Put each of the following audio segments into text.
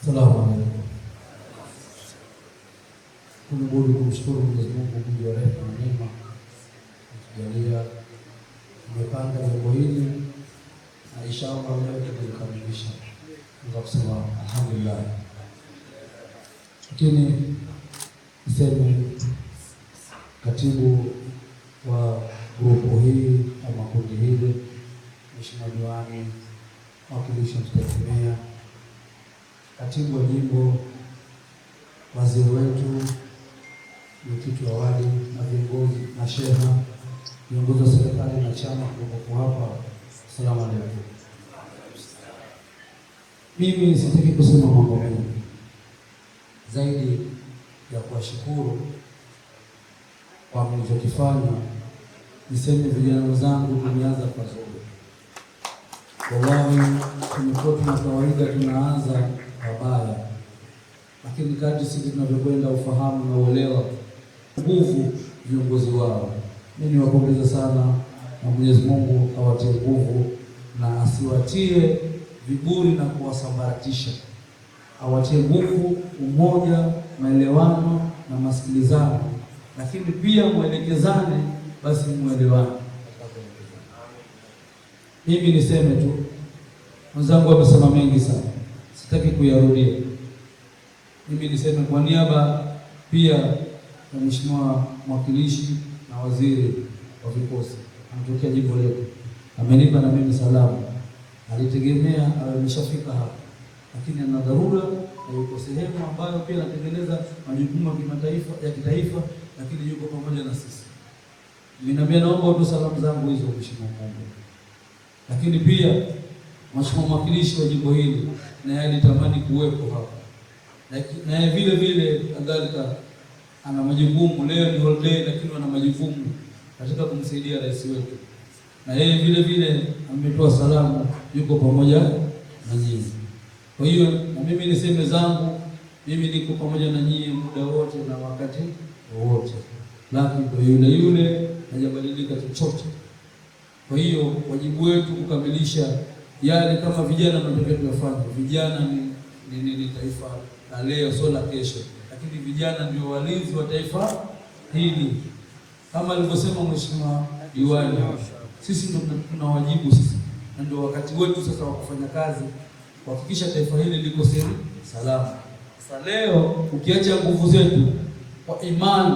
Salamu alaykum. Tunabudi kumshukuru Mwenyezi Mungu mwingi wa rehema na neema kutujalia tumepanga jambo hili na inshallah leo tutakamilisha. Tunaweza kusema alhamdulillah. Lakini niseme katibu wa grupu hii ama kundi hili, Mheshimiwa Diwani, mwakilishi mtegemea, katibu wa jimbo, waziri wetu, mwenyekiti wa wadi na viongozi na sheha, viongozi wa serikali na chama kutoka hapa, asalamu alaykum. Mimi sitaki kusema mambo mengi zaidi ya kuwashukuru kwa mlichokifanya. Niseme vijana wenzangu, tumeanza pazuri. Wallahi tumekuwa tuna kawaida tunaanza mabaya, lakini kadri sisi tunavyokwenda ufahamu na uelewa nguvu viongozi wao. Mimi niwapongeza sana na Mwenyezi Mungu awatie nguvu na asiwatie viburi na kuwasambaratisha. Awatie nguvu, umoja, maelewano na masikilizano, lakini pia muelekezane, basi muelewane. Mimi niseme tu, wenzangu wamesema mengi sana, sitaki kuyarudia. Mimi niseme kwa niaba pia ya Mheshimiwa mwakilishi na waziri wa vikosi, anatokea jimbo letu, amenipa na mimi salamu. Alitegemea awe ameshafika hapa, lakini ana dharura na yuko sehemu ambayo pia anatekeleza majukumu ya kimataifa ya kitaifa, lakini yuko pamoja na sisi. Nimeambia naomba utoe salamu zangu hizo Mheshimiwa Mungu. Lakini pia Mheshimiwa mwakilishi wa jimbo hili na yeye alitamani kuwepo hapa, na yeye vile vile kadhalika ana majukumu. Leo ni holiday, lakini ana majukumu katika kumsaidia rais wetu, na yeye vile vile ametoa salamu, yuko pamoja na nyinyi. Kwa hiyo na mimi niseme zangu, mimi niko pamoja na nyinyi muda wote na wakati wote, lakini ndio yule hajabadilika chochote. Kwa hiyo wajibu wetu kukamilisha yale kama vijana tunataka tuyafanye. Vijana ni taifa la leo, sio la kesho, lakini vijana ndio walinzi wa taifa hili. Kama alivyosema Mheshimiwa Diwani, sisi ndio tuna wajibu sisi, na ndio wakati wetu sasa wa kufanya kazi kuhakikisha taifa hili liko salama. Sasa leo ukiacha nguvu zetu kwa imani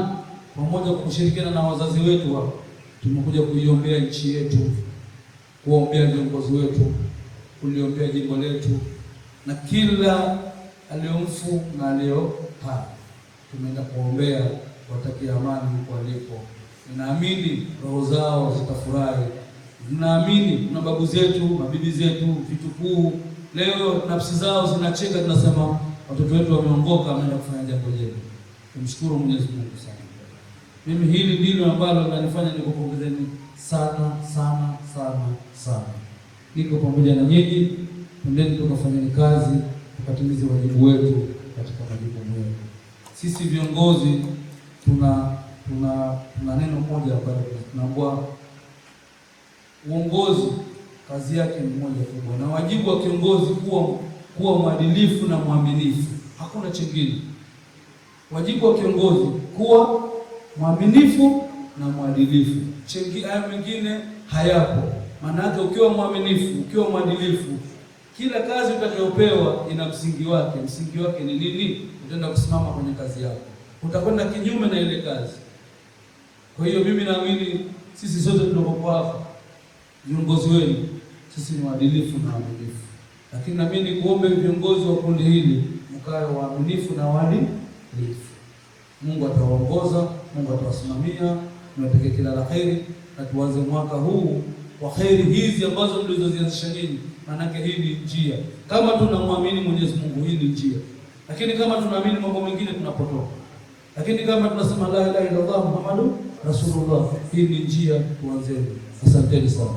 pamoja kushirikiana na wazazi wetu hapa, tumekuja kuiombea nchi yetu, kuombea viongozi wetu, kuliombea jimbo letu na kila aliyomfu na aliyopaa. Tumeenda kuombea watakie amani huko walipo. Ninaamini roho zao zitafurahi. Ninaamini kuna babu zetu, mabibi zetu, vitukuu, leo nafsi zao zinacheka, tunasema watoto wetu wameongoka, wameenda kufanya jambo jema. Tumshukuru Mwenyezi Mungu sana. Mimi hili ndilo ambalo linanifanya nikupongezeni sana sana sana sana. Niko pamoja na nyinyi, twendeni tukafanyeni kazi, tukatimize wajibu wetu katika majukumu yetu. Sisi viongozi tuna neno moja ambalo tunaambia uongozi kazi yake ni moja kubwa, na wajibu wa kiongozi kuwa mwadilifu na mwaminifu, hakuna chingine. Wajibu wa kiongozi kuwa mwaminifu na mwadilifu, haya mengine hayapo. Maana yake ukiwa mwaminifu, ukiwa mwadilifu, kila kazi utakayopewa ina msingi wake. Msingi wake ni nini? Utaenda kusimama kwenye kazi yako, utakwenda kinyume na ile kazi. Kwa hiyo mimi naamini sisi sote tunapokuwa hapa viongozi wenu, sisi ni waadilifu na waaminifu. Lakini na mimi nikuombe viongozi wa kundi hili mkae waaminifu na waadilifu. Mungu atawaongoza, Mungu atawasimamia, tunatakia kila la kheri, na tuanze mwaka huu kwa kheri hizi ambazo mlizozianzisha nyinyi. Maana hii ni njia. Kama tunamwamini Mwenyezi Mungu, hii ni njia. Lakini kama tunaamini mambo mengine tunapotoka. Lakini kama tunasema la ilaha illallah Muhammadur Rasulullah, hii ni njia, tuanze. Asanteni sana.